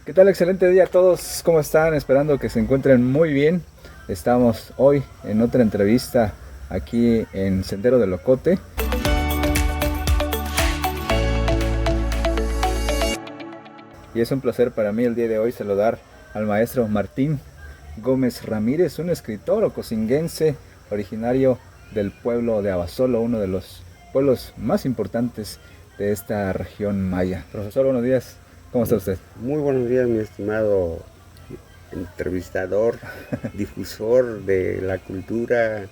¿Qué tal? Excelente día a todos. ¿Cómo están? Esperando que se encuentren muy bien. Estamos hoy en otra entrevista aquí en Sendero del Ocote. Y es un placer para mí el día de hoy saludar al maestro Martín Gómez Ramírez, un escritor ocosinguense originario del pueblo de Abasolo, uno de los pueblos más importantes de esta región maya. Profesor, buenos días. ¿Cómo está usted? Muy buenos días, mi estimado entrevistador, difusor de la cultura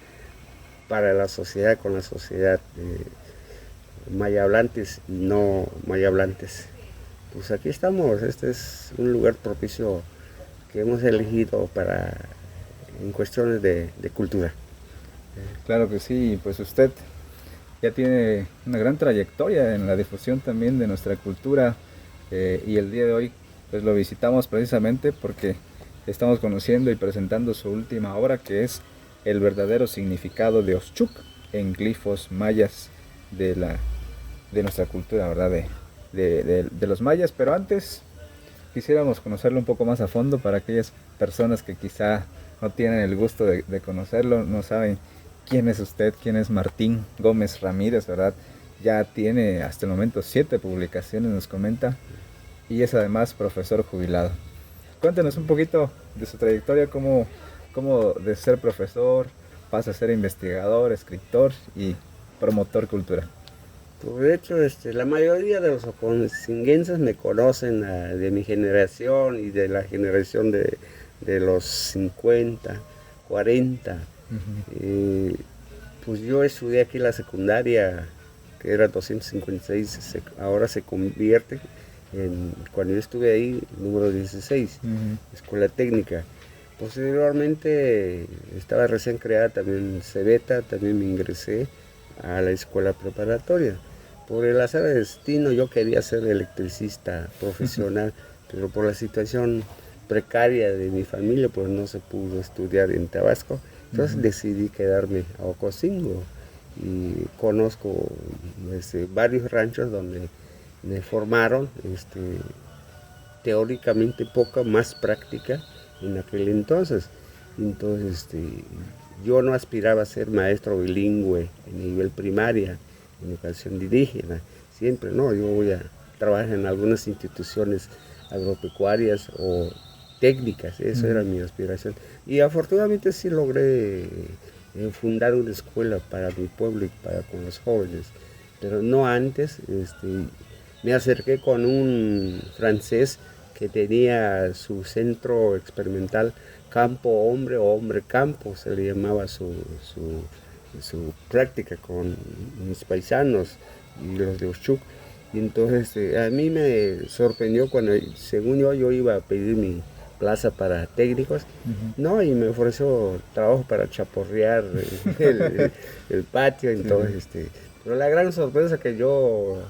para la sociedad, con la sociedad, maya hablantes y no maya hablantes. Pues aquí estamos, este es un lugar propicio que hemos elegido en cuestiones de cultura. Claro que sí, pues usted ya tiene una gran trayectoria en la difusión también de nuestra cultura, y el día de hoy pues lo visitamos precisamente porque estamos conociendo y presentando su última obra, que es El verdadero significado de Oshchuk en glifos mayas de nuestra cultura, ¿verdad? De los mayas. Pero antes quisiéramos conocerlo un poco más a fondo para aquellas personas que quizá no tienen el gusto de conocerlo, no saben quién es usted, quién es Martín Gómez Ramírez, ¿verdad? Ya tiene hasta el momento 7 publicaciones, nos comenta, y es además profesor jubilado. Cuéntenos un poquito de su trayectoria, cómo de ser profesor pasa a ser investigador, escritor y promotor cultural. Pues de hecho, la mayoría de los ocosinguenses me conocen de mi generación y de la generación de los 50, 40. Uh-huh. Pues yo estudié aquí la secundaria, que era 256, ahora se convierte cuando yo estuve ahí, número 16, Uh-huh. escuela técnica. Posteriormente estaba recién creada también Cebeta, también me ingresé a la escuela preparatoria. Por el azar del destino yo quería ser electricista profesional, pero por la situación precaria de mi familia pues no se pudo estudiar en Tabasco. Entonces decidí quedarme a Ocosingo y conozco varios ranchos donde me formaron, teóricamente poca, más práctica en aquel entonces. Entonces yo no aspiraba a ser maestro bilingüe en nivel primaria, en educación indígena, siempre, no, yo voy a trabajar en algunas instituciones agropecuarias o técnicas, eso era mi aspiración. Y afortunadamente sí logré fundar una escuela para mi pueblo y para con los jóvenes, pero no antes. Me acerqué con un francés que tenía su centro experimental Campo Hombre o Hombre Campo, se le llamaba su práctica con mis paisanos y los de Oshchuk. Y entonces a mí me sorprendió cuando, según yo iba a pedir mi plaza para técnicos, Uh-huh. no, y me ofreció trabajo para chaporrear el patio. Entonces, pero la gran sorpresa que yo,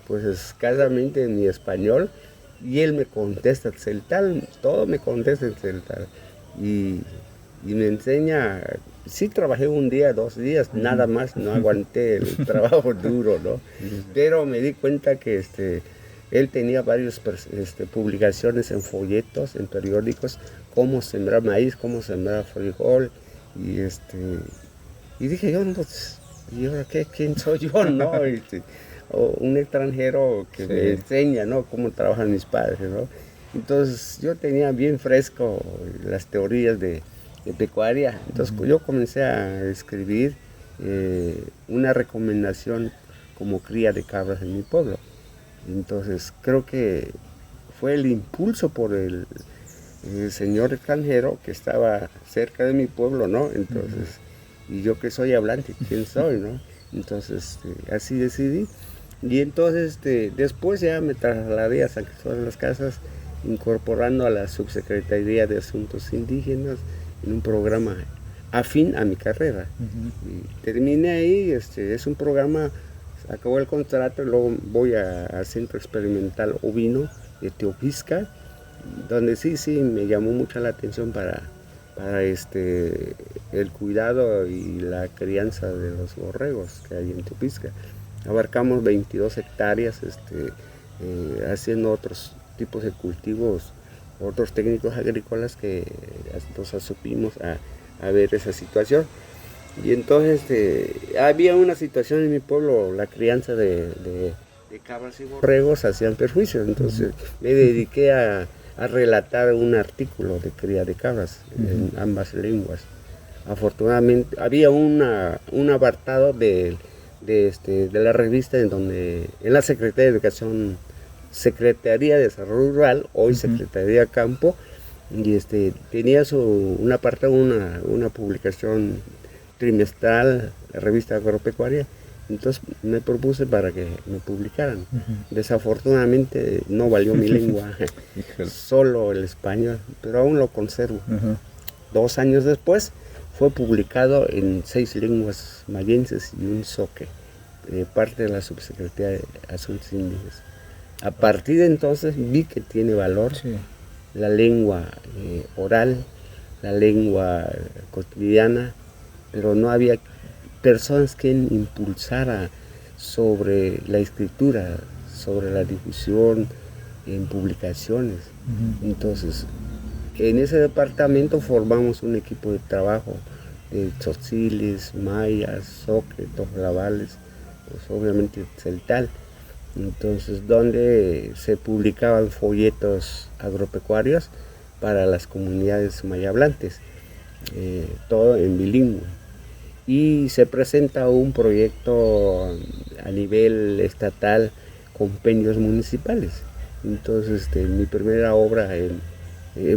pues escasamente en mi español, y él me contesta celtal, todo me contesta en celtal, y, y me enseña. Sí trabajé un día, 2 días, nada más, no aguanté el trabajo duro, ¿no? Pero me di cuenta que él tenía varias publicaciones en folletos, en periódicos, cómo sembrar maíz, cómo sembrar frijol, y y dije yo, no, pues, ¿y ahora qué? ¿Quién soy yo, no? O un extranjero que me enseña, ¿no?, cómo trabajan mis padres, ¿no? Entonces yo tenía bien fresco las teorías de pecuaria. Entonces yo comencé a escribir una recomendación como cría de cabras en mi pueblo. Entonces creo que fue el impulso por el señor extranjero que estaba cerca de mi pueblo, ¿no? Entonces, y yo que soy hablante, ¿quién soy, no? Entonces así decidí. Y entonces después ya me trasladé a San Cristóbal de las Casas, incorporando a la Subsecretaría de Asuntos Indígenas en un programa afín a mi carrera. Uh-huh. Y terminé ahí, es un programa, acabó el contrato y luego voy al Centro Experimental Ovino de Teopisca, donde sí me llamó mucho la atención para el cuidado y la crianza de los borregos que hay en Teopisca. Abarcamos 22 hectáreas, haciendo otros tipos de cultivos otros técnicos agrícolas que entonces supimos a ver esa situación. Y entonces había una situación en mi pueblo, la crianza de cabras y borregos hacían perjuicio, entonces me dediqué a relatar un artículo de cría de cabras en ambas lenguas. Afortunadamente había un apartado de la revista en la Secretaría de Educación, Secretaría de Desarrollo Rural, hoy Secretaría de Campo, y tenía un apartado, una publicación trimestral, la revista agropecuaria. Entonces me propuse para que me publicaran. Desafortunadamente no valió mi lengua, solo el español, pero aún lo conservo. 2 años después fue publicado en 6 lenguas mayenses y un zoque, parte de la Subsecretaría de Asuntos Indígenas. A partir de entonces vi que tiene valor la lengua oral, la lengua cotidiana, pero no había personas que impulsara sobre la escritura, sobre la difusión en publicaciones. Entonces, en ese departamento formamos un equipo de trabajo de tzotziles, mayas, zoque, tojolabales, pues obviamente celtal. Entonces, donde se publicaban folletos agropecuarios para las comunidades mayablantes, todo en bilingüe. Y se presenta un proyecto a nivel estatal, compendios municipales. Entonces, mi primera obra,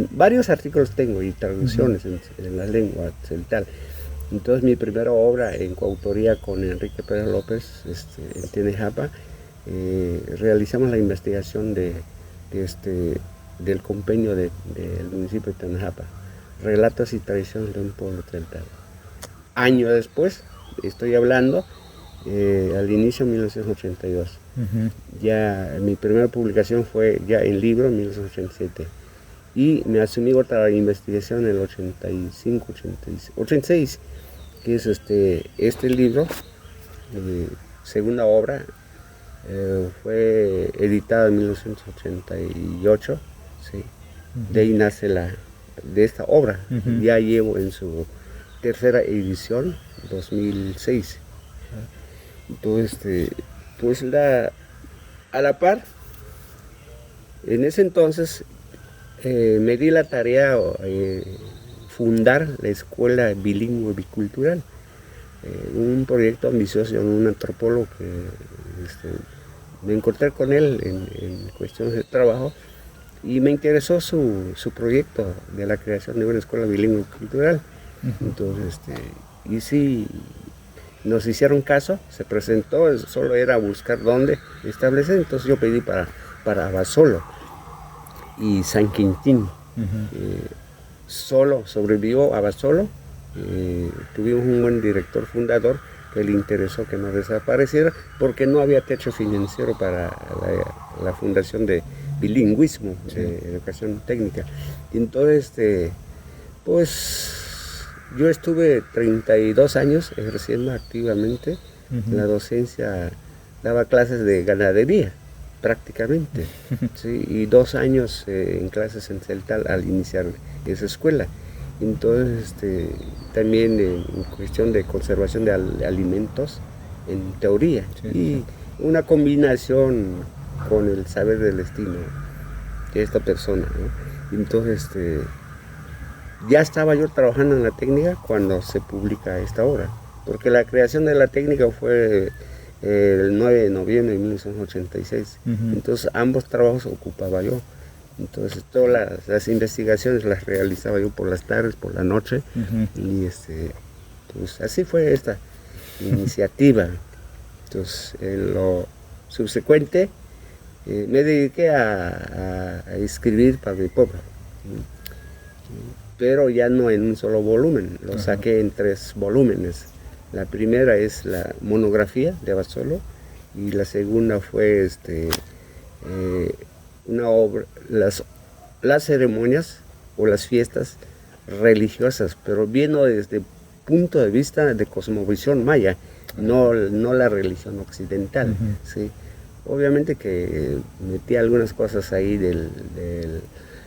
varios artículos tengo y traducciones en la lengua celtal. Entonces, mi primera obra en coautoría con Enrique Pérez López, en Tenejapa, realizamos la investigación del compendio del municipio de Tenejapa, relatos y tradiciones de un pueblo celtal. Año después, estoy hablando, al inicio de 1982. Ya mi primera publicación fue ya en libro en 1987. Y me asumí otra investigación en el 86, que es este libro, segunda obra, fue editado en 1988, ¿sí? De ahí nace de esta obra. Ya llevo en su tercera edición, 2006. Entonces, pues a la par, en ese entonces me di la tarea de fundar la Escuela Bilingüe Bicultural, un proyecto ambicioso de un antropólogo que me encontré con él en cuestiones de trabajo y me interesó su proyecto de la creación de una escuela bilingüe bicultural. Entonces, y sí, nos hicieron caso, se presentó, solo era buscar dónde establecer. Entonces yo pedí para Abasolo y San Quintín. Solo sobrevivió Abasolo. Tuvimos un buen director fundador que le interesó que no desapareciera porque no había techo financiero para la fundación de bilingüismo, de educación técnica. Y entonces, pues yo estuve 32 años ejerciendo activamente la docencia, daba clases de ganadería prácticamente, ¿sí? Y 2 años en clases en Celtal al iniciar esa escuela. Entonces, también en cuestión de conservación de alimentos, en teoría, y una combinación con el saber del destino de esta persona, ¿no? Entonces, ya estaba yo trabajando en la técnica cuando se publica esta obra, porque la creación de la técnica fue el 9 de noviembre de 1986, entonces ambos trabajos ocupaba yo. Entonces todas las investigaciones las realizaba yo por las tardes, por la noche, y pues así fue esta iniciativa. Entonces en lo subsecuente me dediqué a escribir para mi pueblo, pero ya no en un solo volumen, lo saqué en 3 volúmenes. La primera es la monografía de Abasolo y la segunda fue una obra, las ceremonias o las fiestas religiosas, pero viendo desde el punto de vista de cosmovisión maya, no la religión occidental. ¿Sí? Obviamente que metí algunas cosas ahí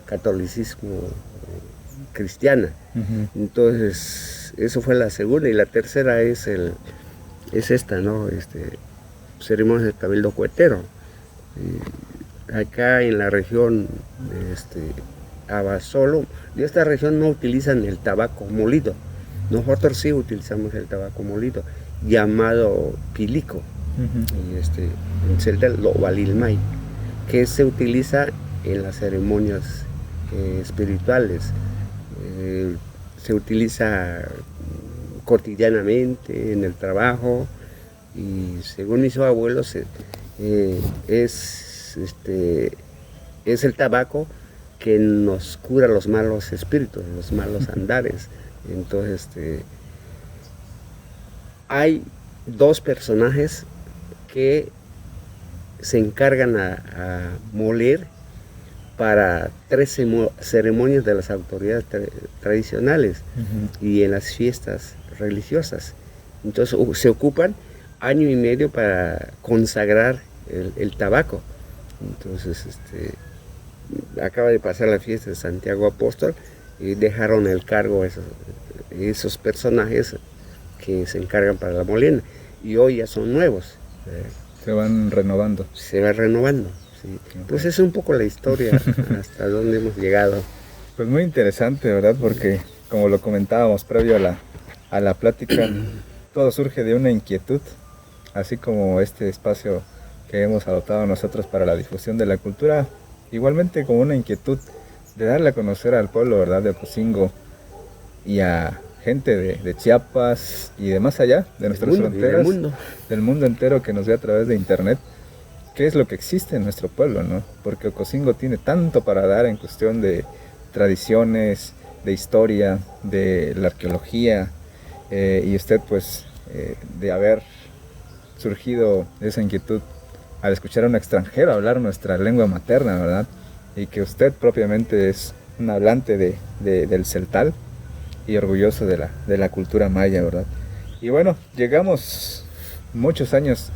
catolicismo cristiana. Entonces, eso fue la segunda, y la tercera es esta, ¿no? Ceremonia del Cabildo Cuetero. Acá en la región Abasolo, de esta región no utilizan el tabaco molido. Nosotros sí utilizamos el tabaco molido, llamado pilico, y en celta lo valilmay, que se utiliza en las ceremonias espirituales. Se utiliza cotidianamente en el trabajo, y según mis abuelos es el tabaco que nos cura los malos espíritus, los malos andares. Entonces hay dos personajes que se encargan a moler para 3 ceremonias de las autoridades tradicionales y en las fiestas religiosas. Entonces se ocupan año y medio para consagrar el tabaco. Entonces acaba de pasar la fiesta de Santiago Apóstol y dejaron el cargo a esos personajes que se encargan para la molienda, y hoy ya son nuevos. Se van renovando. Se va renovando. Sí. Okay. Pues es un poco la historia hasta dónde hemos llegado. Pues muy interesante, ¿verdad? Porque como lo comentábamos previo a la plática, todo surge de una inquietud, así como este espacio que hemos adoptado nosotros para la difusión de la cultura, igualmente como una inquietud de darle a conocer al pueblo, ¿verdad?, de Ocosingo y a gente de Chiapas y de más allá de nuestras fronteras, del mundo entero que nos ve a través de internet, qué es lo que existe en nuestro pueblo, ¿no? Porque Ocosingo tiene tanto para dar en cuestión de tradiciones, de historia, de la arqueología, y usted pues de haber surgido esa inquietud al escuchar a un extranjero hablar nuestra lengua materna, ¿verdad? Y que usted propiamente es un hablante del celtal y orgulloso de la cultura maya, ¿verdad? Y bueno, llegamos muchos años,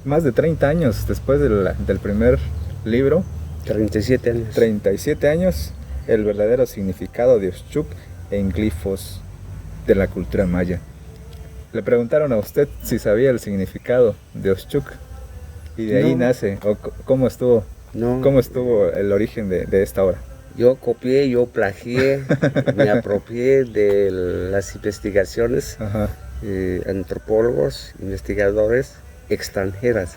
más de 30 años después del primer libro. 37 años. 37 años, el verdadero significado de Oxchuc en glifos de la cultura maya. Le preguntaron a usted si sabía el significado de Oxchuc, y de ahí nace, o cómo estuvo el origen de esta obra. Yo copié, yo plagié, me apropié de las investigaciones, antropólogos, investigadores extranjeras.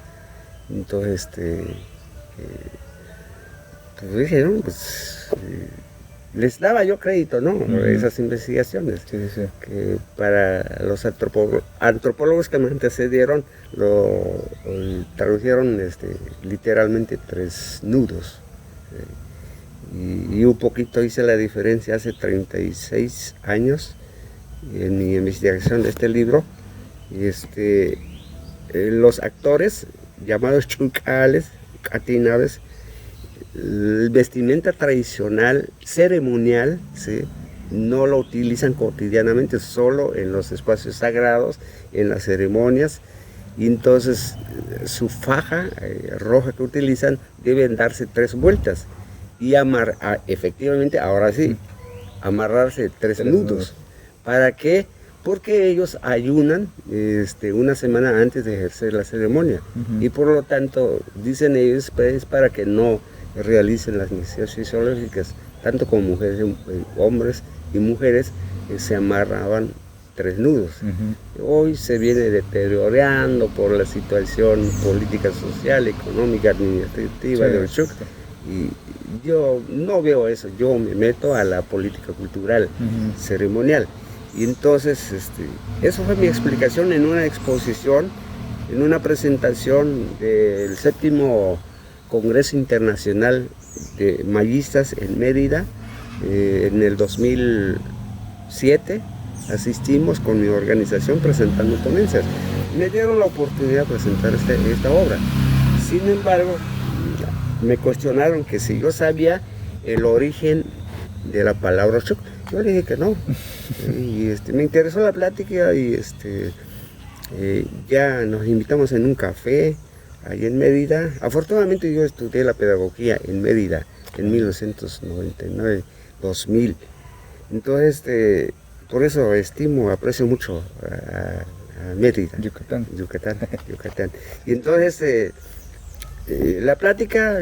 Entonces, pues dije, no, pues les daba yo crédito, ¿no? Esas investigaciones. Sí. Que para los antropólogos que me antecedieron lo tradujeron literalmente 3 nudos. Y un poquito hice la diferencia hace 36 años en mi investigación de este libro. Los actores llamados chuncales, catinaves, el vestimenta tradicional, ceremonial, ¿sí?, no lo utilizan cotidianamente, solo en los espacios sagrados, en las ceremonias. Y entonces su faja roja que utilizan deben darse 3 vueltas y efectivamente, ahora sí, amarrarse 3 nudos. ¿Para qué? Porque ellos ayunan una semana antes de ejercer la ceremonia, y por lo tanto, dicen ellos, pues, para que no realicen las necesidades fisiológicas, tanto como mujeres, hombres y mujeres, se amarraban 3 nudos. Hoy se viene deteriorando por la situación política, social, económica, administrativa de Oxchuc, y yo no veo eso. Yo me meto a la política cultural, ceremonial. Y entonces, eso fue mi explicación en una exposición, en una presentación del 7º Congreso Internacional de Mayistas en Mérida, en el 2007. Asistimos con mi organización presentando ponencias. Me dieron la oportunidad de presentar esta obra. Sin embargo, me cuestionaron que si yo sabía el origen de la palabra Oxchuc. Yo le dije que no. Y me interesó la plática, y ya nos invitamos en un café allí en Mérida. Afortunadamente yo estudié la pedagogía en Mérida, en 1999, 2000. Entonces, por eso aprecio mucho a Mérida. Yucatán. Yucatán. Y entonces, la plática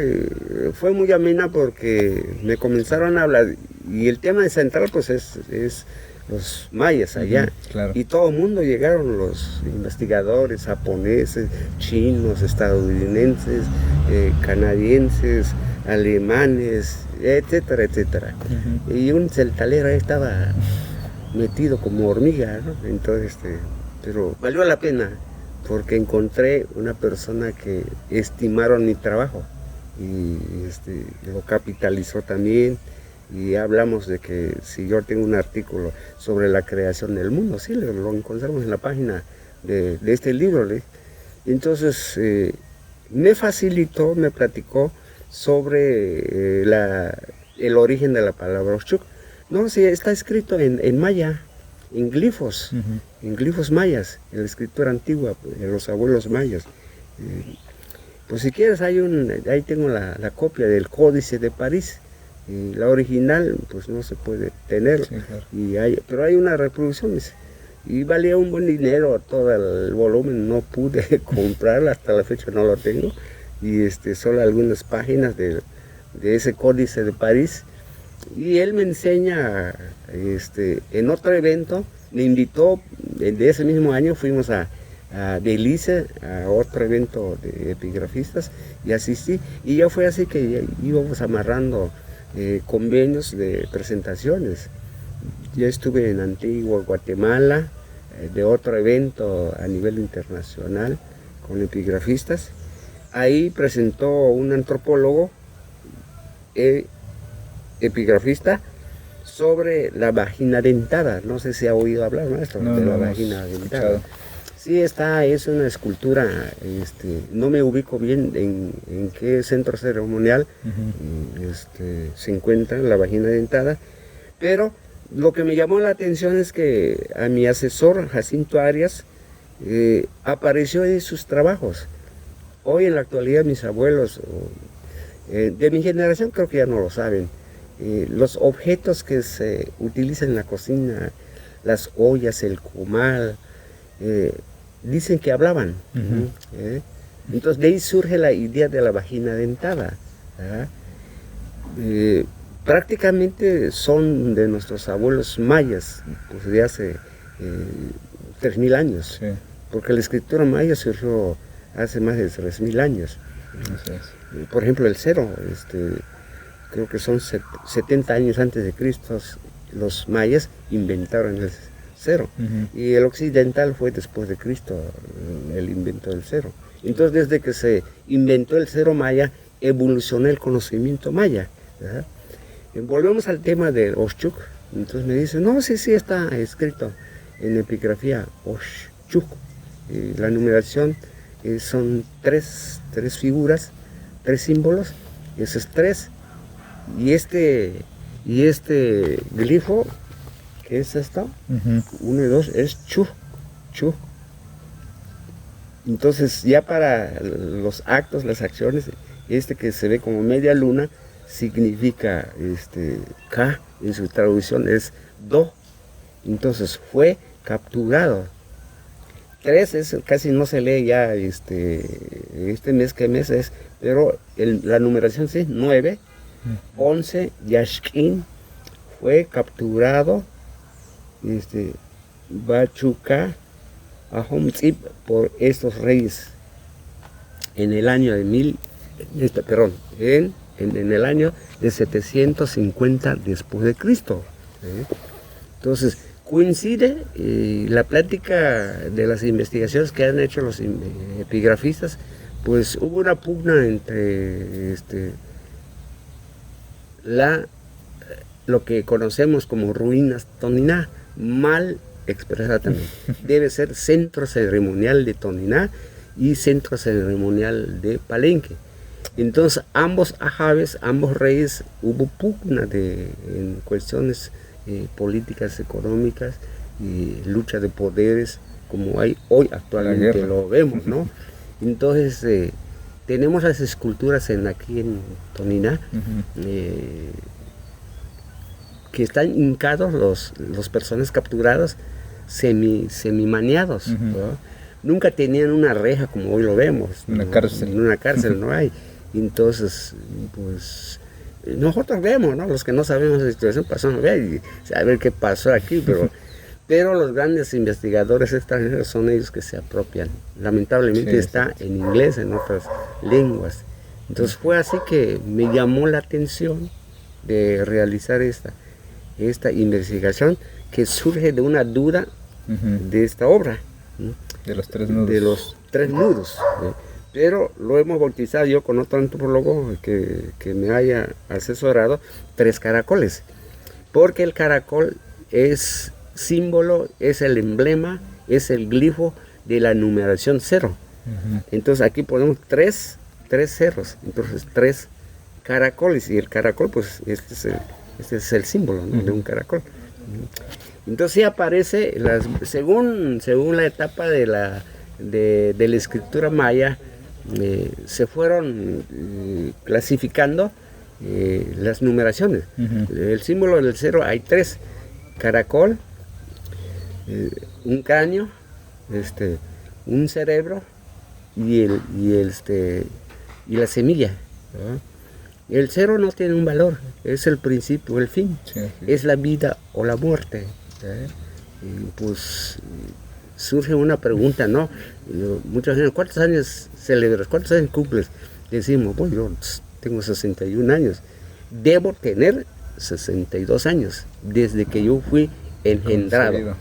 fue muy amena porque me comenzaron a hablar, y el tema central pues es los mayas allá. Claro. Y todo el mundo llegaron, los investigadores japoneses, chinos, estadounidenses, canadienses, alemanes, etcétera, etcétera. Y un celtalero ahí estaba metido como hormiga, ¿no? Entonces, pero valió la pena, porque encontré una persona que estimaron mi trabajo y lo capitalizó también. Y hablamos de que si yo tengo un artículo sobre la creación del mundo, sí, lo encontramos en la página de este libro. Entonces, me facilitó, me platicó sobre el origen de la palabra Oshchuk. No, sí, está escrito en maya, en glifos mayas, en la escritura antigua de los abuelos mayas. Pues si quieres, ahí tengo la copia del Códice de París. La original pues no se puede tener, sí, claro. Pero hay una reproducción, y valía un buen dinero todo el volumen, no pude comprarla, hasta la fecha no lo tengo, y solo algunas páginas de ese Códice de París. Y él me enseña, en otro evento, me invitó, de ese mismo año fuimos a Belice, a otro evento de epigrafistas, y asistí, y ya fue así que íbamos amarrando convenios de presentaciones. Ya estuve en Antigua, Guatemala, de otro evento a nivel internacional con epigrafistas. Ahí presentó un antropólogo epigrafista sobre la vagina dentada. No sé si ha oído hablar, maestro, de la vagina dentada. Sí, es una escultura, no me ubico bien en qué centro ceremonial se encuentra la vagina dentada, pero lo que me llamó la atención es que a mi asesor, Jacinto Arias, apareció en sus trabajos. Hoy en la actualidad mis abuelos, de mi generación creo que ya no lo saben, los objetos que se utilizan en la cocina, las ollas, el comal, dicen que hablaban. Entonces de ahí surge la idea de la vagina dentada. Prácticamente son de nuestros abuelos mayas, pues de hace 3000 años, sí. Porque la escritura maya surgió hace más de 3000 años. Por ejemplo, el cero, creo que son 70 años antes de Cristo, los mayas inventaron el cero. Y el occidental fue después de Cristo, el invento del cero. Entonces, desde que se inventó el cero maya, evolucionó el conocimiento maya, ¿verdad? Volvemos al tema del Oshchuk. Entonces me dice, no, sí está escrito en epigrafía Oshchuk. La numeración son tres figuras, 3 símbolos, eso es 3. Y este glifo, ¿qué es esto? 1 y 2 es chu. Entonces ya para los actos, las acciones, que se ve como media luna significa Ka, en su traducción es do. Entonces fue capturado. 3 casi no se lee ya mes, ¿qué mes es? Pero la numeración sí, 9. 11, Yashkin fue capturado, Bachuca, Ahomtzip, por estos reyes en el año de en el año de 750 después de Cristo. Entonces coincide la plática de las investigaciones que han hecho los epigrafistas, pues hubo una pugna entre lo que conocemos como ruinas Toniná, mal expresada también. Debe ser centro ceremonial de Toniná y centro ceremonial de Palenque. Entonces ambos ajaves, ambos reyes, hubo pugna en cuestiones políticas, económicas, y lucha de poderes, como hay hoy actualmente lo vemos, ¿no? Entonces tenemos las esculturas aquí en Tonina, que están hincados los personas capturados, semi-maniados, ¿no? Nunca tenían una reja como hoy lo vemos. Una cárcel. En una cárcel no hay. Entonces, pues, nosotros vemos, ¿no? Los que no sabemos la situación, pasamos a ver y a ver qué pasó aquí, pero los grandes investigadores extranjeros son ellos que se apropian. Lamentablemente está en inglés, en otras lenguas. Entonces fue así que me llamó la atención de realizar esta investigación que surge de una duda de esta obra, ¿no? De los 3 nudos. De los 3 nudos. Pero lo hemos bautizado yo con otro antropólogo que me haya asesorado, 3 caracoles. Porque el caracol es símbolo, es el emblema, es el glifo de la numeración 0. Entonces aquí ponemos 3 cerros, entonces 3 caracoles, y el caracol, pues este es el símbolo, ¿no? De un caracol. Entonces sí aparece, según la etapa de la escritura maya, se fueron clasificando las numeraciones. El símbolo del 0 hay 3: caracol, un cráneo, un cerebro y la semilla, ¿no? El 0 no tiene un valor, es el principio, el fin, es la vida o la muerte. Y pues surge una pregunta, ¿no? Muchas veces, ¿cuántos años celebras? ¿Cuántos años cumples? Decimos, bueno, yo tengo 61 años, debo tener 62 años, desde que yo fui engendrado,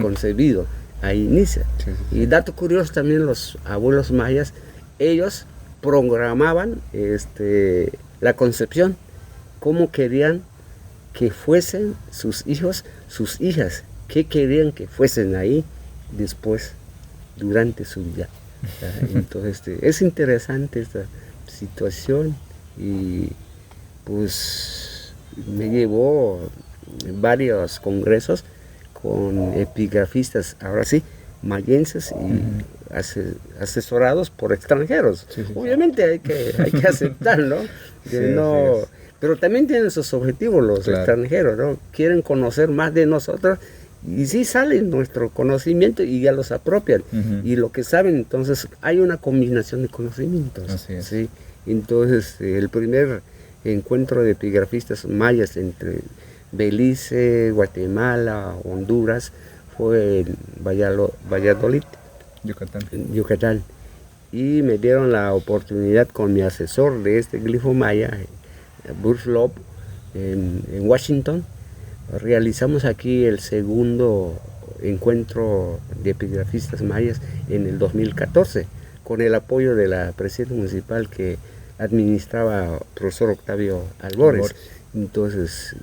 concebido, ahí inicia. Y dato curioso también, los abuelos mayas, ellos programaban la concepción, cómo querían que fuesen sus hijos, sus hijas, qué querían que fuesen ahí después, durante su vida. Entonces es interesante esta situación, y pues me llevó varios congresos con epigrafistas, ahora sí, mayenses, y asesorados por extranjeros. Obviamente hay que aceptarlo, pero también tienen sus objetivos los extranjeros, ¿no? Quieren conocer más de nosotros, y sí sale nuestro conocimiento y ya los apropian, y lo que saben, entonces hay una combinación de conocimientos. ¿Sí? Entonces el primer encuentro de epigrafistas mayas entre Belice, Guatemala, Honduras, fue en Valladolid, Yucatán, y me dieron la oportunidad con mi asesor de este glifo maya, Bruce Loeb, en Washington. Realizamos aquí el segundo encuentro de epigrafistas mayas en el 2014, con el apoyo de la presidenta municipal que administraba profesor Octavio Albores. Entonces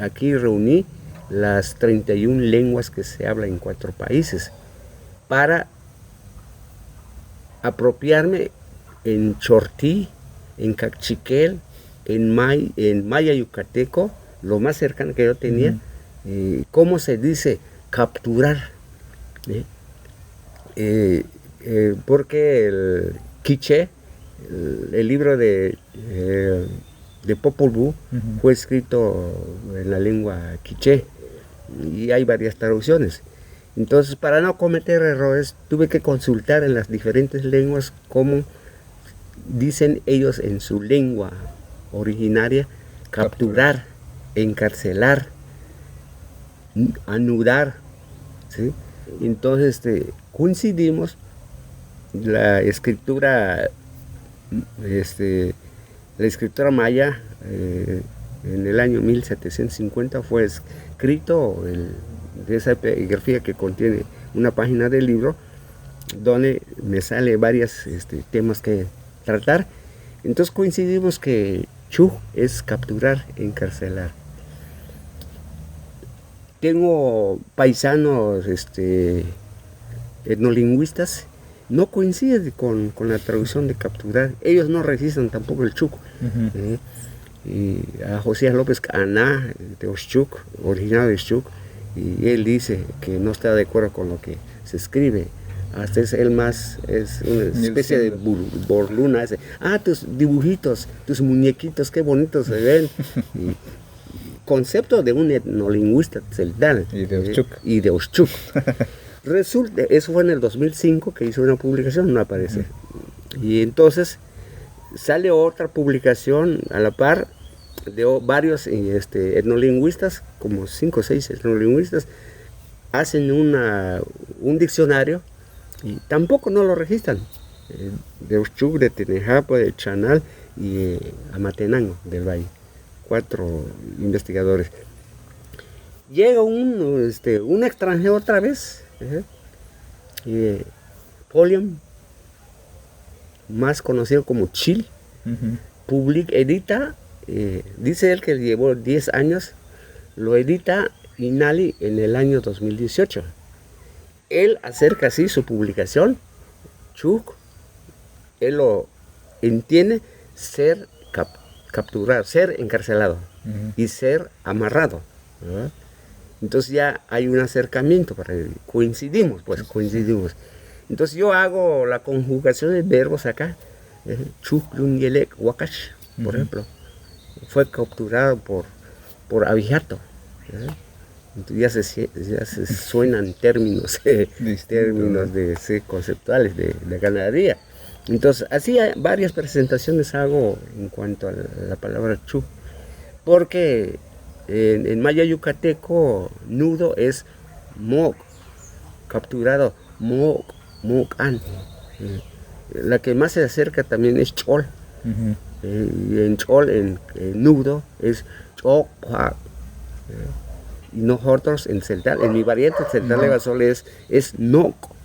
aquí reuní las 31 lenguas que se hablan en 4 países para apropiarme en chortí, en cachiquel, en maya yucateco, lo más cercano que yo tenía, cómo se dice capturar, porque el quiché, el libro de Popol Vuh, fue escrito en la lengua quiché, y hay varias traducciones. Entonces, para no cometer errores, tuve que consultar en las diferentes lenguas cómo dicen ellos en su lengua originaria: capturar, encarcelar, anudar, ¿sí? Entonces coincidimos. La escritura maya en el año 1750 fue escrito de esa epigrafía que contiene una página del libro, donde me sale varios temas que tratar. Entonces coincidimos que Chuj es capturar, encarcelar. Tengo paisanos etnolingüistas, no coincide con la traducción de capturar. Ellos no registran tampoco el Chuc. Y a José López Caná, de Oxchuc, originario de Oxchuc, y él dice que no está de acuerdo con lo que se escribe. hasta es el más, es una especie de burluna. Tus dibujitos, tus muñequitos, qué bonitos se ven. Y, concepto de un etnolingüista tzeltal. Y de Oshchuk. Resulta, eso fue en el 2005 que hizo una publicación, no aparece. Y entonces sale otra publicación a la par de varios etnolingüistas, como 5 o 6 etnolingüistas, hacen un diccionario y tampoco no lo registran. De Oshchuk, de Tinejapa, de Chanal y Amatenango del Valle. 4 investigadores. Llega un extranjero otra vez, Poliam, más conocido como Chil, edita, dice él que llevó 10 años, lo edita Inali en el año 2018. Él acerca así su publicación, Chuk, él lo entiende ser capturar, ser encarcelado y ser amarrado, ¿verdad? Entonces ya hay un acercamiento, coincidimos. Entonces yo hago la conjugación de verbos acá, Chuklun-Yelek Wakash, por ejemplo, fue capturado por Abijato, ¿verdad? Entonces ya se suenan términos, conceptuales de ganadería. Entonces, así hay varias presentaciones hago en cuanto a la palabra chu, porque en maya yucateco nudo es moc, capturado, mocan. La que más se acerca también es chol. Y en chol, en nudo, es chokpa. Y nosotros en celtal, en mi variante celtal de Basol es noc.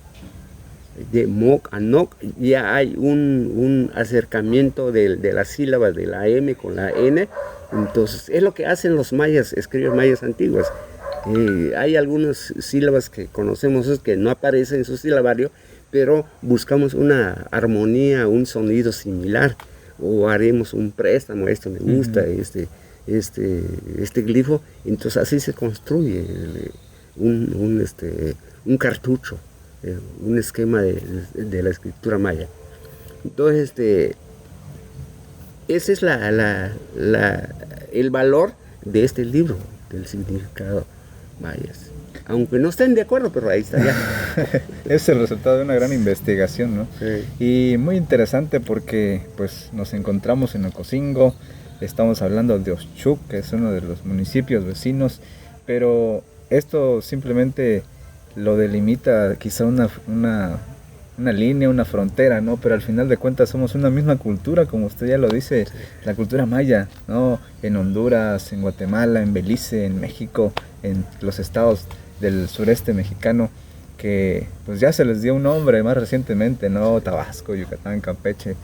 De moc a noc ya hay un acercamiento de las sílabas de la M con la N. Entonces es lo que hacen los mayas, escribas mayas antiguas. Hay algunas sílabas que conocemos que no aparecen en su silabario, pero buscamos una armonía, un sonido similar, o haremos un préstamo, esto me gusta, este glifo. Entonces así se construye un cartucho, un esquema de la escritura maya. Entonces ese es el valor de este libro, del significado mayas. Aunque no estén de acuerdo, pero ahí está ya. Es el resultado de una gran investigación, ¿no? Sí. Y muy interesante porque pues nos encontramos en Ocosingo, estamos hablando de Oshchuk, que es uno de los municipios vecinos, pero esto simplemente lo delimita quizá una línea, una frontera, ¿no? Pero al final de cuentas somos una misma cultura, como usted ya lo dice, la cultura maya, ¿no? En Honduras, en Guatemala, en Belice, en México, en los estados del sureste mexicano, que pues ya se les dio un nombre más recientemente, ¿no? Tabasco, Yucatán, Campeche,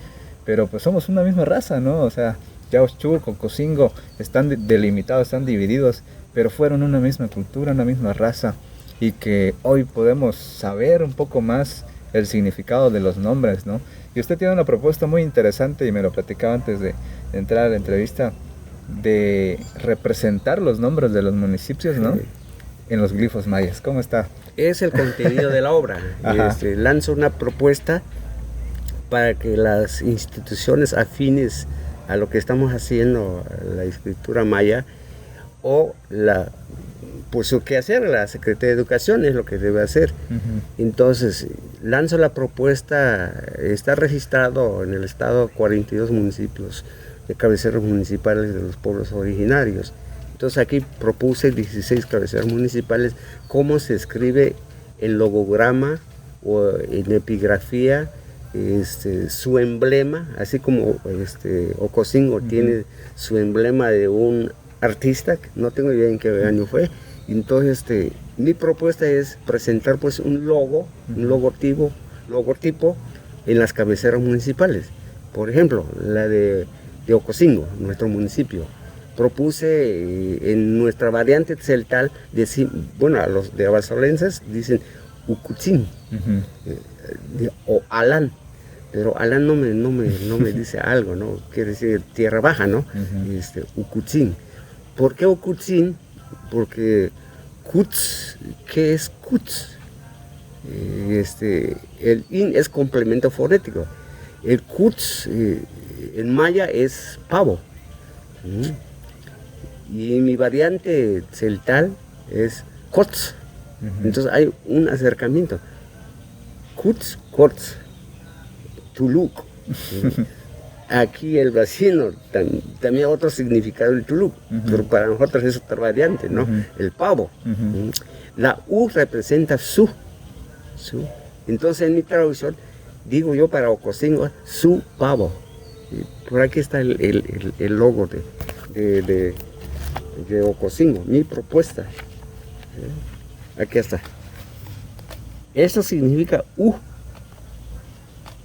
pero pues somos una misma raza, ¿no? O sea, ya Oshchuk, Ocosingo están delimitados, están divididos, pero fueron una misma cultura, una misma raza, y que hoy podemos saber un poco más el significado de los nombres, ¿no? Y usted tiene una propuesta muy interesante, y me lo platicaba antes de entrar a la entrevista, de representar los nombres de los municipios, ¿no? Sí. En los glifos mayas. ¿Cómo está? Es el contenido de la obra. Lanzo una propuesta para que las instituciones afines a lo que estamos haciendo, la escritura maya, o pues qué hacer, la Secretaría de Educación es lo que debe hacer. Entonces, lanzo la propuesta, está registrado en el estado 42 municipios de cabeceras municipales de los pueblos originarios. Entonces aquí propuse 16 cabeceras municipales, cómo se escribe en logograma o en epigrafía, su emblema, así como Ocosingo tiene su emblema de un artista, no tengo idea en qué año fue. Entonces mi propuesta es presentar pues un logotipo en las cabeceras municipales. Por ejemplo, la de Ocosingo, nuestro municipio. Propuse en nuestra variante celtal, a los de abasolenses dicen Ucutzin o Alán, pero Alán no me dice algo, ¿no? Quiere decir tierra baja, ¿no? Ucutzin. ¿Por qué Ucutzin? Porque Kutz, ¿qué es Kutz? el in es complemento fonético. El cuts en maya es pavo. Y mi variante celtal es cots. Entonces hay un acercamiento. Cuts, cots, tuluk. Aquí el vecino también otro significado del tuluk, pero para nosotros es otra variante, ¿no? El pavo. La U representa su. Entonces en mi traducción digo yo para Ocosingo, su pavo. Por aquí está el logo de Ocosingo, mi propuesta. Aquí está. Esto significa U.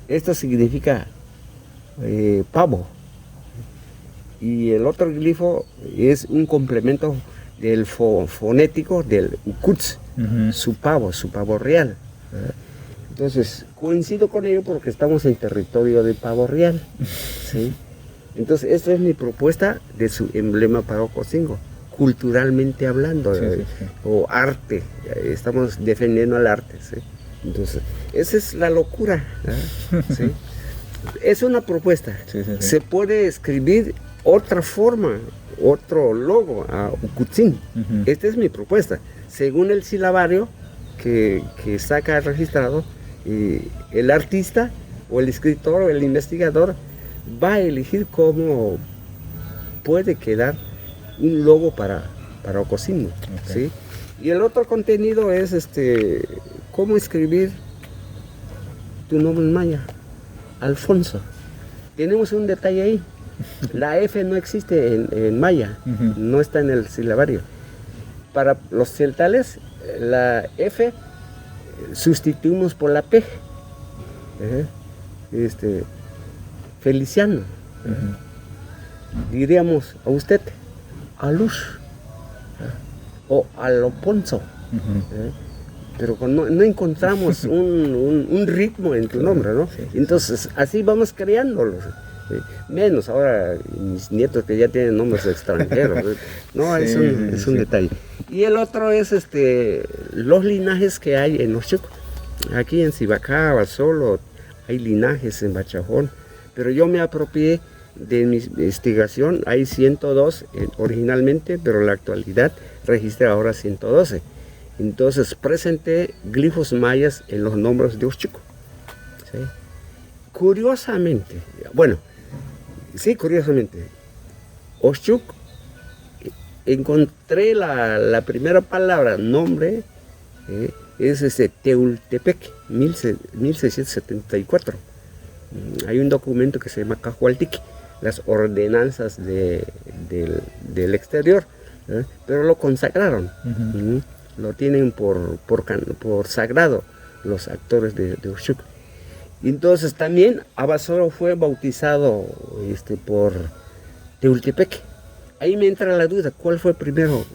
Esto significa pavo. Y el otro glifo es un complemento del fonético del Ukuts, su pavo real. Entonces, coincido con ello porque estamos en territorio de pavo real. ¿Sí? Entonces, esta es mi propuesta de su emblema para Ocosingo, culturalmente hablando, o arte. Estamos defendiendo el arte. ¿Sí? Entonces, esa es la locura. ¿Sí? Es una propuesta. Se puede escribir otra forma, otro logo a Ukutzin. Esta es mi propuesta. Según el silabario que está acá registrado, el artista o el escritor o el investigador va a elegir cómo puede quedar un logo para Ocosingo. ¿Sí? Y el otro contenido es cómo escribir tu nombre en maya. Alfonso. Tenemos un detalle ahí. La F no existe en maya, no está en el silabario. Para los celtales, la F sustituimos por la P. Feliciano. Diríamos a usted, a Luz, o a Loponzo. Pero no encontramos un ritmo en tu nombre, ¿no? Entonces, así vamos creándolos. Menos ahora mis nietos que ya tienen nombres extranjeros. No, es un detalle. Y el otro es los linajes que hay en Oshuk. Aquí en Sibacaba solo hay linajes en Bachajón, pero yo me apropié de mi investigación. Hay 102 originalmente, pero en la actualidad registra ahora 112. Entonces presenté glifos mayas en los nombres de Oshuk. ¿Sí? Curiosamente, Oshuk, encontré la primera palabra, nombre, es Teultepec, 1674. Hay un documento que se llama Cajualtiqui, las ordenanzas del exterior, pero lo consagraron. Lo tienen por sagrado los actores de Oshuk. Entonces también Abasolo fue bautizado por Teultepec. Ahí me entra la duda, ¿cuál fue primero?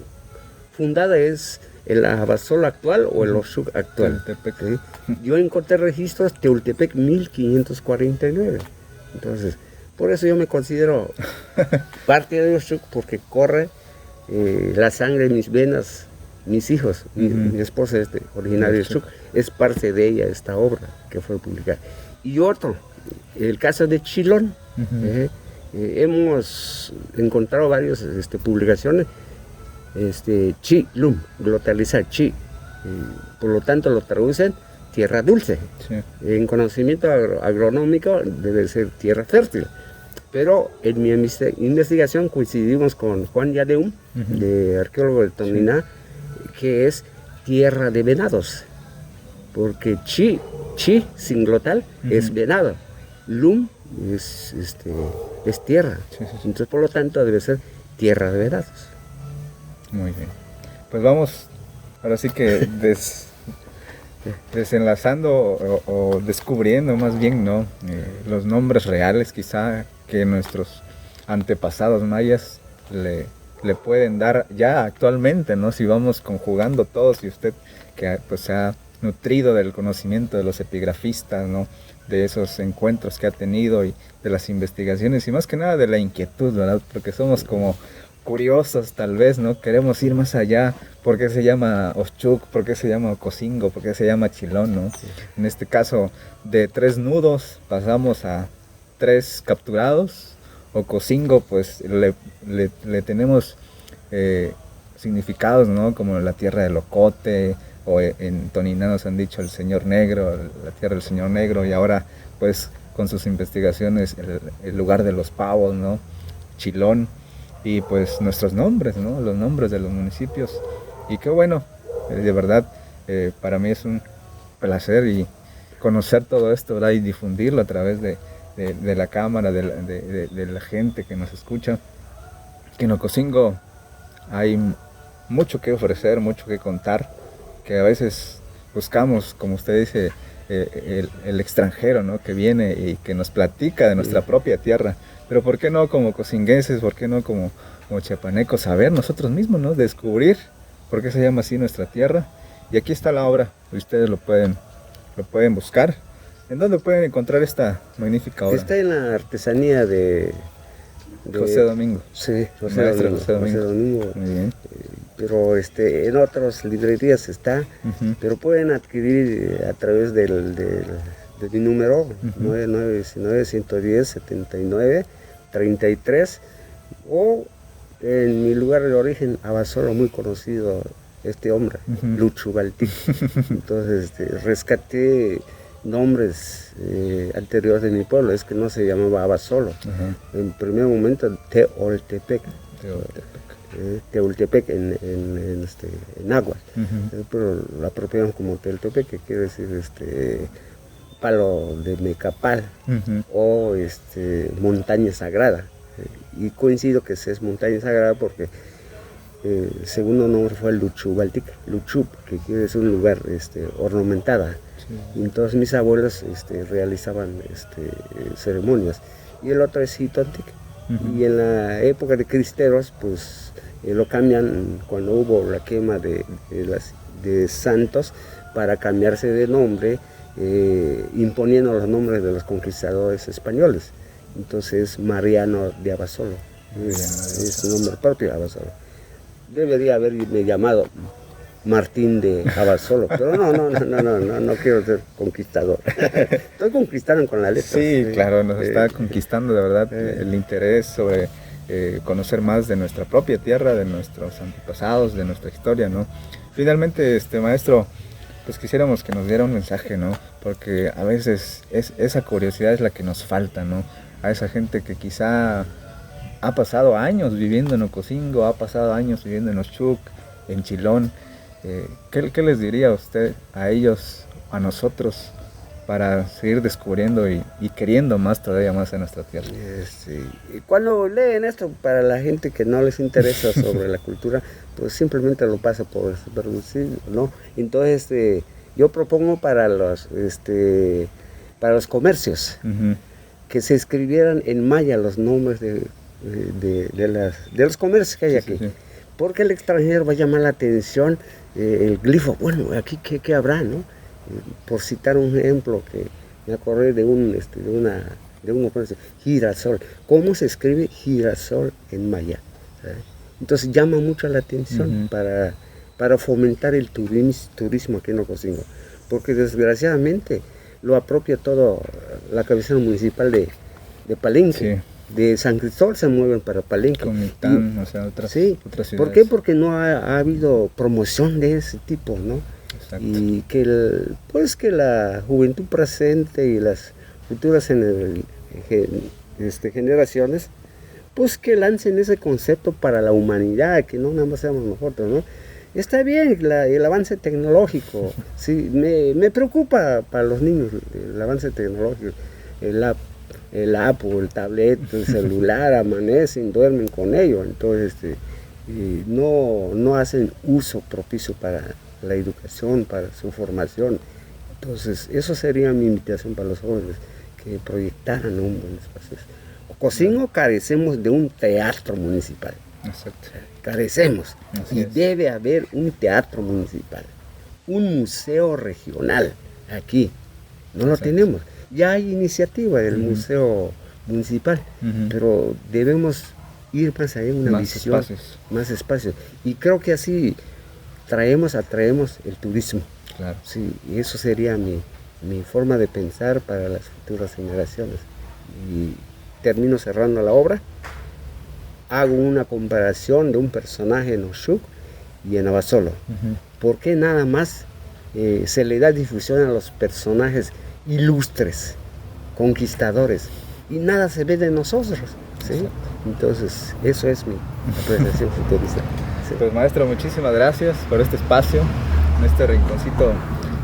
Fundada es el Abasolo actual o el Oshuk actual. ¿Sí? Yo encontré registros Teultepec 1549. Entonces, por eso yo me considero parte de Oshuk, porque corre la sangre en mis venas. Mis hijos, mi esposa originaria de Oshuk, es parte de ella esta obra que fue publicada. Y otro, el caso de Chilón, hemos encontrado varias publicaciones, Chilum, glotalizar, chi, por lo tanto lo traducen tierra dulce. En conocimiento agronómico debe ser tierra fértil. Pero en mi investigación coincidimos con Juan Yadeum, de arqueólogo de Toniná, que es tierra de venados, porque chi sin glotal es venado, lum es tierra, entonces por lo tanto debe ser tierra de venados. Muy bien, pues vamos ahora sí que desenlazando o descubriendo más bien, ¿no? Los nombres reales quizá que nuestros antepasados mayas le pueden dar ya actualmente, ¿no? Si vamos conjugando todos, y usted que pues se ha nutrido del conocimiento de los epigrafistas, ¿no? De esos encuentros que ha tenido y de las investigaciones y más que nada de la inquietud, ¿verdad? Porque somos como curiosos tal vez, ¿no? Queremos ir más allá. ¿Por qué se llama Oshchuk? ¿Por qué se llama Ocosingo? ¿Por qué se llama Chilón, no? Sí. En este caso, de 3 nudos pasamos a 3 capturados. Ocosingo, pues le tenemos significados, ¿no? Como la tierra del Ocote, o en Toniná nos han dicho el Señor Negro, la tierra del Señor Negro, y ahora, pues, con sus investigaciones, el lugar de los pavos, ¿no? Chilón, y pues nuestros nombres, ¿no? Los nombres de los municipios. Y qué bueno, de verdad, para mí es un placer y conocer todo esto, ¿verdad? Y difundirlo a través de la cámara, de la gente que nos escucha. Que en Ocosingo hay mucho que ofrecer, mucho que contar, que a veces buscamos, como usted dice, el extranjero, ¿no? Que viene y que nos platica de nuestra propia tierra. Pero ¿por qué no como cocinguenses, por qué no como chiapanecos, saber nosotros mismos, ¿no? Descubrir por qué se llama así nuestra tierra. Y aquí está la obra, ustedes lo pueden buscar. ¿En dónde pueden encontrar esta magnífica obra? Está en la artesanía de José Domingo. Sí, José Domingo. Muy bien. Pero en otras librerías está, pero pueden adquirir a través de mi número, 9919-110-79-33, o en mi lugar de origen, Abasolo, muy conocido este hombre, Luchu Baltic. Entonces rescaté nombres anteriores de mi pueblo, es que no se llamaba Abasolo. En primer momento, Teoltepec. Teoltepec en náhuatl, pero lo apropiamos como Teoltepec, que quiere decir palo de Mecapal, o montaña sagrada. Y coincido que es montaña sagrada porque el segundo nombre fue Luchubaltic, Luchup, que quiere decir un lugar ornamentada. Sí. Y entonces mis abuelos realizaban ceremonias. Y el otro es Hitontic. Y en la época de cristeros, pues lo cambian cuando hubo la quema de santos, para cambiarse de nombre, imponiendo los nombres de los conquistadores españoles. Entonces Mariano de Abasolo es su nombre propio, Abasolo. Debería haberme llamado Martín de Abasolo, pero no quiero ser conquistador. Estoy conquistando con la letra. Sí, claro, nos está conquistando de verdad el interés sobre conocer más de nuestra propia tierra, de nuestros antepasados, de nuestra historia, ¿no? Finalmente, maestro, pues quisiéramos que nos diera un mensaje, ¿no? Porque a veces esa curiosidad es la que nos falta, ¿no? A esa gente que quizá ha pasado años viviendo en Ocosingo, ha pasado años viviendo en Oshchuk, en Chilón. ¿Qué les diría usted a ellos, a nosotros, para seguir descubriendo y queriendo más todavía más en nuestra tierra? Y cuando leen esto, para la gente que no les interesa sobre la cultura, pues simplemente lo pasa por desperdicio, ¿no? Entonces yo propongo para los comercios que se escribieran en maya los nombres de los comercios que hay aquí. Sí. Porque el extranjero va a llamar la atención el glifo. Bueno, aquí ¿qué habrá, no? Por citar un ejemplo que me acordé de un comercio, girasol. ¿Cómo se escribe girasol en maya? ¿Sabes? Entonces llama mucho la atención para fomentar el turismo aquí en Ocosingo. Porque desgraciadamente lo apropia todo la cabecera municipal de Palenque. Sí. De San Cristóbal se mueven para Palenque. Comitán, o sea, otras ciudades. ¿Por qué? Porque no ha habido promoción de ese tipo, ¿no? Exacto. Y que la juventud presente y las futuras generaciones, pues que lancen ese concepto para la humanidad, que no nada más seamos nosotros, ¿no? Está bien el avance tecnológico, sí, me preocupa para los niños el avance tecnológico, el app o el tablet, el celular, amanecen, duermen con ello, entonces no hacen uso propicio para la educación, para su formación. Entonces eso sería mi invitación para los jóvenes, que proyectaran un buen espacio. Ocosingo carecemos de un teatro municipal. Exacto. Carecemos. Así es. Debe haber un teatro municipal, un museo regional aquí. No lo tenemos. Ya hay iniciativa del museo municipal, pero debemos ir más allá, una Más visión, espacios. más espacios. Y creo que así atraemos el turismo. Claro. Sí, y eso sería mi forma de pensar para las futuras generaciones. Y termino cerrando la obra, hago una comparación de un personaje en Oshuk y en Abasolo. ¿Por qué nada más se le da difusión a los personajes ilustres, conquistadores, y nada se ve de nosotros? ¿Sí? Entonces, eso es mi apreciación futurista. Sí. Pues maestro, muchísimas gracias por este espacio, en este rinconcito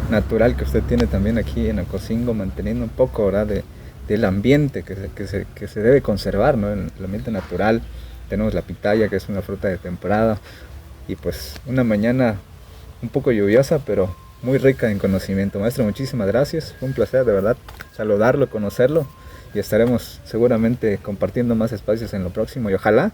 natural que usted tiene también aquí en Ocosingo, manteniendo un poco, ¿verdad?, del ambiente que se debe conservar, ¿no? El ambiente natural. Tenemos la pitaya, que es una fruta de temporada, y pues una mañana un poco lluviosa, pero muy rica en conocimiento. Maestro, muchísimas gracias, fue un placer de verdad saludarlo, conocerlo, y estaremos seguramente compartiendo más espacios en lo próximo, y ojalá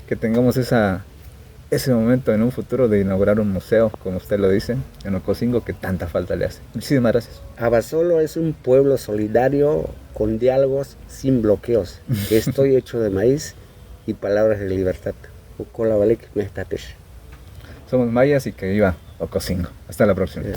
que tengamos ese momento en un futuro de inaugurar un museo, como usted lo dice, en Ocosingo, que tanta falta le hace. Muchísimas gracias. Abasolo es un pueblo solidario con diálogos sin bloqueos. Estoy hecho de maíz y palabras de libertad. Somos mayas y que viva Ocosingo. Hasta la próxima. Sí.